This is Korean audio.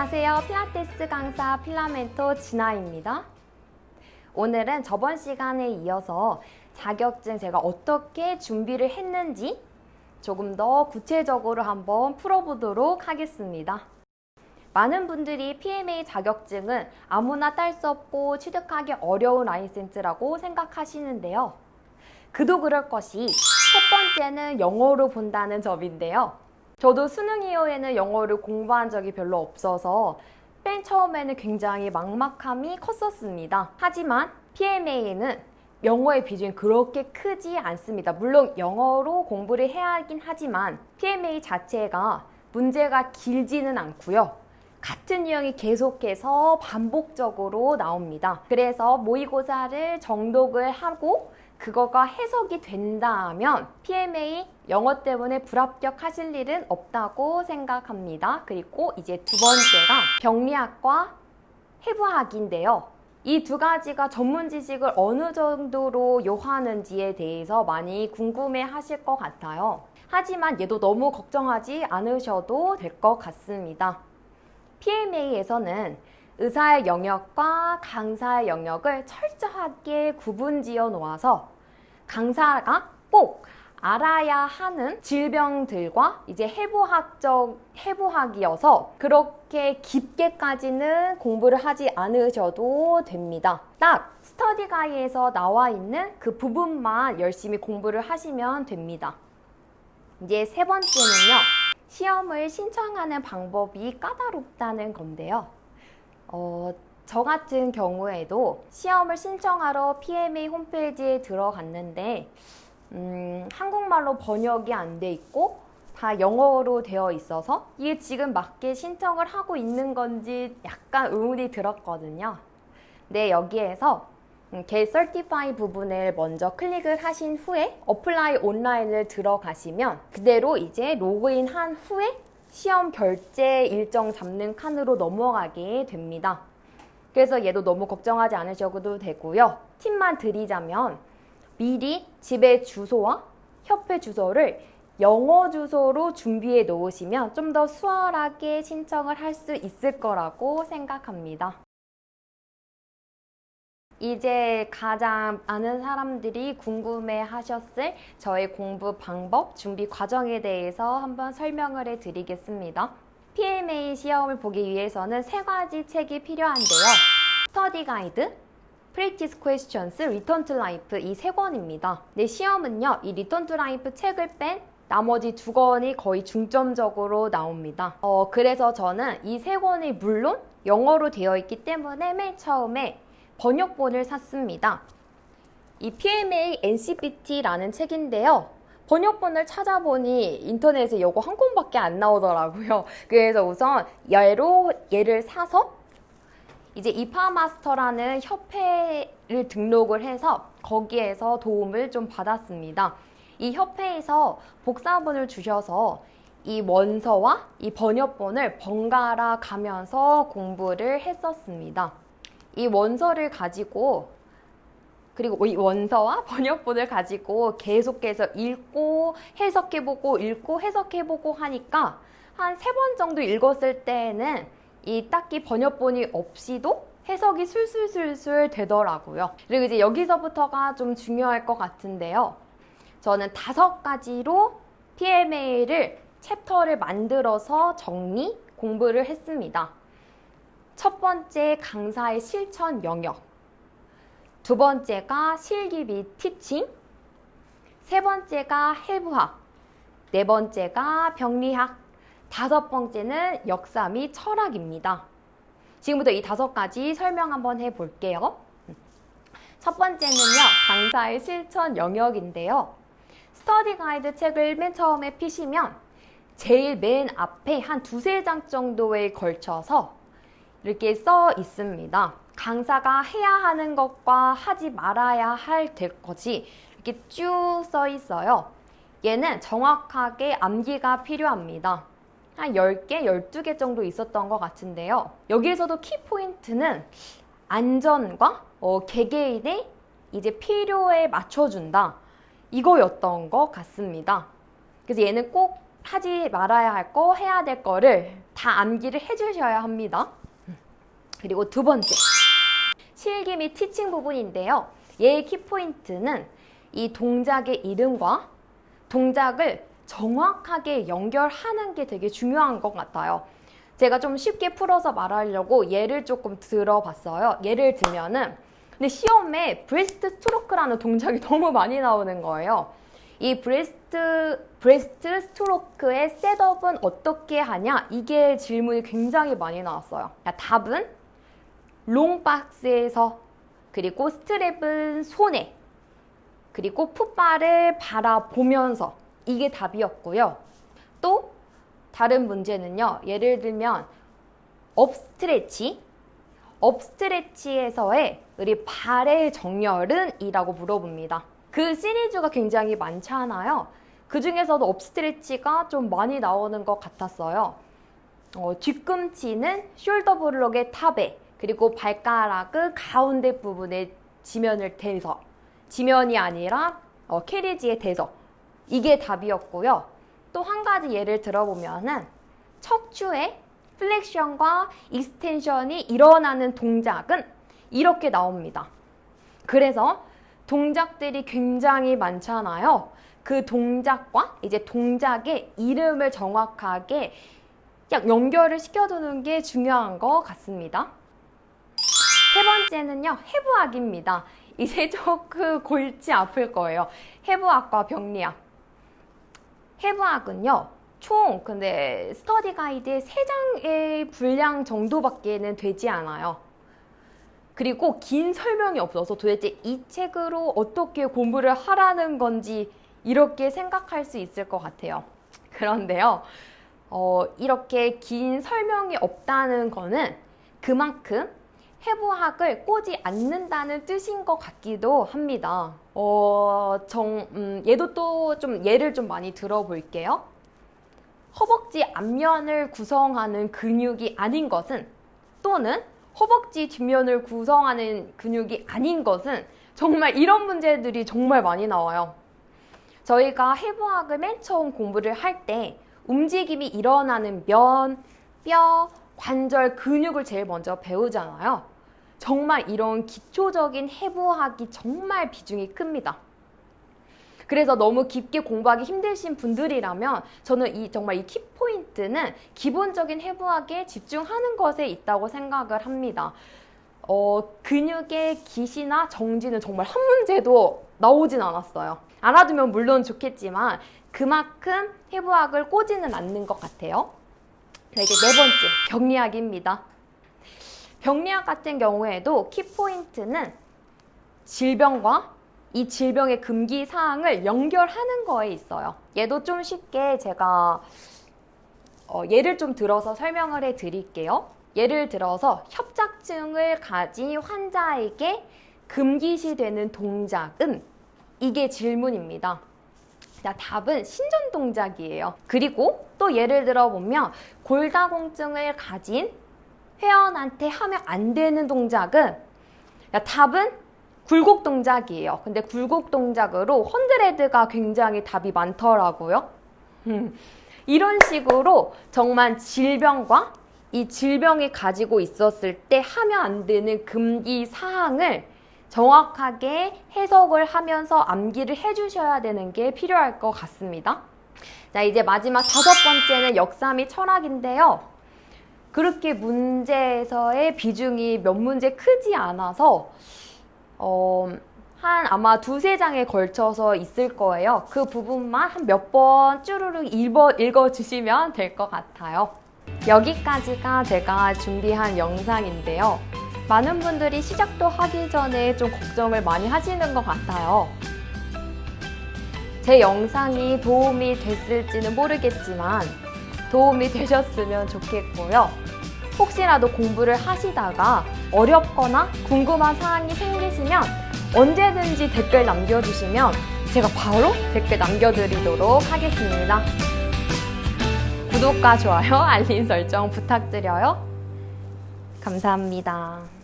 안녕하세요. 필라테스 강사 필라멘토 진아입니다. 오늘은 저번 시간에 이어서 자격증 제가 어떻게 준비를 했는지 조금 더 구체적으로 한번 풀어보도록 하겠습니다. 많은 분들이 PMA 자격증은 아무나 딸 수 없고 취득하기 어려운 라이센스라고 생각하시는데요. 그도 그럴 것이 첫 번째는 영어로 본다는 점인데요. 저도 수능 이후에는 영어를 공부한 적이 별로 없어서 맨 처음에는 굉장히 막막함이 컸었습니다. 하지만 PMA는 영어의 비중이 그렇게 크지 않습니다. 물론 영어로 공부를 해야 하긴 하지만 PMA 자체가 문제가 길지는 않고요. 같은 유형이 계속해서 반복적으로 나옵니다. 그래서 모의고사를 정독을 하고 그거가 해석이 된다면 PMA 영어 때문에 불합격하실 일은 없다고 생각합니다. 그리고 이제 두 번째가 병리학과 해부학인데요. 이 두 가지가 전문 지식을 어느 정도로 요하는지에 대해서 많이 궁금해 하실 것 같아요. 하지만 얘도 너무 걱정하지 않으셔도 될 것 같습니다. PMA에서는 의사의 영역과 강사의 영역을 철저하게 구분지어 놓아서 강사가 꼭 알아야 하는 질병들과 이제 해부학이어서 그렇게 깊게까지는 공부를 하지 않으셔도 됩니다. 딱 스터디 가이드에서 나와 있는 그 부분만 열심히 공부를 하시면 됩니다. 이제 세 번째는요. 시험을 신청하는 방법이 까다롭다는 건데요. 저 같은 경우에도 시험을 신청하러 PMA 홈페이지에 들어갔는데 한국말로 번역이 안 돼 있고 다 영어로 되어 있어서 이게 지금 맞게 신청을 하고 있는 건지 약간 의문이 들었거든요. 네, 여기에서 Get Certified 부분을 먼저 클릭을 하신 후에 어플라이 온라인을 들어가시면 그대로 이제 로그인 한 후에 시험 결제 일정 잡는 칸으로 넘어가게 됩니다. 그래서 얘도 너무 걱정하지 않으셔도 되고요. 팁만 드리자면 미리 집의 주소와 협회 주소를 영어 주소로 준비해 놓으시면 좀 더 수월하게 신청을 할 수 있을 거라고 생각합니다. 이제 가장 많은 사람들이 궁금해 하셨을 저의 공부 방법, 준비 과정에 대해서 한번 설명을 해 드리겠습니다. PMA 시험을 보기 위해서는 세 가지 책이 필요한데요. 스터디 가이드, 프랙티스 퀘스천스, 리턴 투 라이프 이 세 권입니다. 네, 시험은요. 이 리턴 투 라이프 책을 뺀 나머지 두 권이 거의 중점적으로 나옵니다. 그래서 저는 이 세 권이 물론 영어로 되어 있기 때문에 맨 처음에 번역본을 샀습니다. 이 PMA NCPT라는 책인데요. 번역본을 찾아보니 인터넷에 이거 한 권밖에 안 나오더라고요. 그래서 우선 얘를 사서 이제 이파마스터라는 협회를 등록을 해서 거기에서 도움을 좀 받았습니다. 이 협회에서 복사본을 주셔서 이 원서와 이 번역본을 번갈아 가면서 공부를 했었습니다. 이 원서를 가지고 그리고 이 원서와 번역본을 가지고 계속해서 읽고 해석해보고 읽고 해석해보고 하니까 한 3번 정도 읽었을 때에는 이 딱히 번역본이 없이도 해석이 술술술술 되더라고요. 그리고 이제 여기서부터가 좀 중요할 것 같은데요. 저는 5가지로 PMA를 챕터를 만들어서 정리, 공부를 했습니다. 첫 번째, 강사의 실천 영역. 두 번째가 실기 및 티칭. 세 번째가 해부학. 네 번째가 병리학. 5번째는 역사 및 철학입니다. 지금부터 이 5가지 설명 한번 해볼게요. 첫 번째는요, 강사의 실천 영역인데요. 스터디 가이드 책을 맨 처음에 피시면 제일 맨 앞에 한 2-3장 정도에 걸쳐서 이렇게 써 있습니다. 강사가 해야 하는 것과 하지 말아야 할 것이 이렇게 쭉 써 있어요. 얘는 정확하게 암기가 필요합니다. 한 10개, 12개 정도 있었던 것 같은데요. 여기에서도 키포인트는 안전과 개개인의 이제 필요에 맞춰준다. 이거였던 것 같습니다. 그래서 얘는 꼭 하지 말아야 할 거, 해야 될 거를 다 암기를 해주셔야 합니다. 그리고 두 번째, 실기 및 티칭 부분인데요. 얘의 키포인트는 이 동작의 이름과 동작을 정확하게 연결하는 게 되게 중요한 것 같아요. 제가 좀 쉽게 풀어서 말하려고 예를 조금 들어봤어요. 예를 들면은, 근데 시험에 브레스트 스트로크라는 동작이 너무 많이 나오는 거예요. 이 브레스트 스트로크의 셋업은 어떻게 하냐? 이게 질문이 굉장히 많이 나왔어요. 답은 롱박스에서, 그리고 스트랩은 손에, 그리고 풋발을 바라보면서, 이게 답이었고요. 또 다른 문제는요. 예를 들면 업스트레치에서의 우리 발의 정렬은? 이라고 물어봅니다. 그 시리즈가 굉장히 많잖아요. 그 중에서도 업스트레치가 좀 많이 나오는 것 같았어요. 뒤꿈치는 숄더 블록의 탑에, 그리고 발가락은 가운데 부분에 지면을 대서, 지면이 아니라 캐리지에 대서, 이게 답이었고요. 또 한 가지 예를 들어보면은 척추의 플렉션과 익스텐션이 일어나는 동작은? 이렇게 나옵니다. 그래서 동작들이 굉장히 많잖아요. 그 동작과 이제 동작의 이름을 정확하게 연결을 시켜두는 게 중요한 것 같습니다. 세 번째는요, 해부학입니다. 이제 조금 골치 아플 거예요. 해부학과 병리학. 해부학은요, 총 근데 스터디 가이드의 3장의 분량 정도밖에는 되지 않아요. 그리고 긴 설명이 없어서 도대체 이 책으로 어떻게 공부를 하라는 건지 이렇게 생각할 수 있을 것 같아요. 그런데요, 이렇게 긴 설명이 없다는 거는 그만큼 해부학을 꼬지 않는다는 뜻인 것 같기도 합니다. 얘도 또 좀 예를 좀 많이 들어볼게요. 허벅지 앞면을 구성하는 근육이 아닌 것은, 또는 허벅지 뒷면을 구성하는 근육이 아닌 것은, 정말 이런 문제들이 정말 많이 나와요. 저희가 해부학을 맨 처음 공부를 할 때 움직임이 일어나는 면, 뼈, 관절, 근육을 제일 먼저 배우잖아요. 정말 이런 기초적인 해부학이 정말 비중이 큽니다. 그래서 너무 깊게 공부하기 힘드신 분들이라면 저는 정말 이 키포인트는 기본적인 해부학에 집중하는 것에 있다고 생각을 합니다. 근육의 기시나 정지는 정말 한 문제도 나오진 않았어요. 알아두면 물론 좋겠지만 그만큼 해부학을 꼬지는 않는 것 같아요. 자, 이제 네 번째, 병리학입니다. 병리학 같은 경우에도 키포인트는 질병과 이 질병의 금기 사항을 연결하는 거에 있어요. 얘도 좀 쉽게 제가 예를 좀 들어서 설명을 해 드릴게요. 예를 들어서 협착증을 가진 환자에게 금기시되는 동작은? 이게 질문입니다. 자, 답은 신전 동작이에요. 그리고 또 예를 들어보면 골다공증을 가진 회원한테 하면 안 되는 동작은? 답은 굴곡 동작이에요. 근데 굴곡 동작으로 100가 굉장히 답이 많더라고요. 이런 식으로 정말 질병과 이 질병이 가지고 있었을 때 하면 안 되는 금기 사항을 정확하게 해석을 하면서 암기를 해주셔야 되는 게 필요할 것 같습니다. 자, 이제 마지막 5번째는 역사 및 철학인데요. 그렇게 문제에서의 비중이 몇 문제 크지 않아서 한 아마 2-3장에 걸쳐서 있을 거예요. 그 부분만 한 몇 번 쭈루룩 읽어주시면 될 것 같아요. 여기까지가 제가 준비한 영상인데요. 많은 분들이 시작도 하기 전에 좀 걱정을 많이 하시는 것 같아요. 제 영상이 도움이 됐을지는 모르겠지만 도움이 되셨으면 좋겠고요. 혹시라도 공부를 하시다가 어렵거나 궁금한 사항이 생기시면 언제든지 댓글 남겨주시면 제가 바로 댓글 남겨드리도록 하겠습니다. 구독과 좋아요, 알림 설정 부탁드려요. 감사합니다.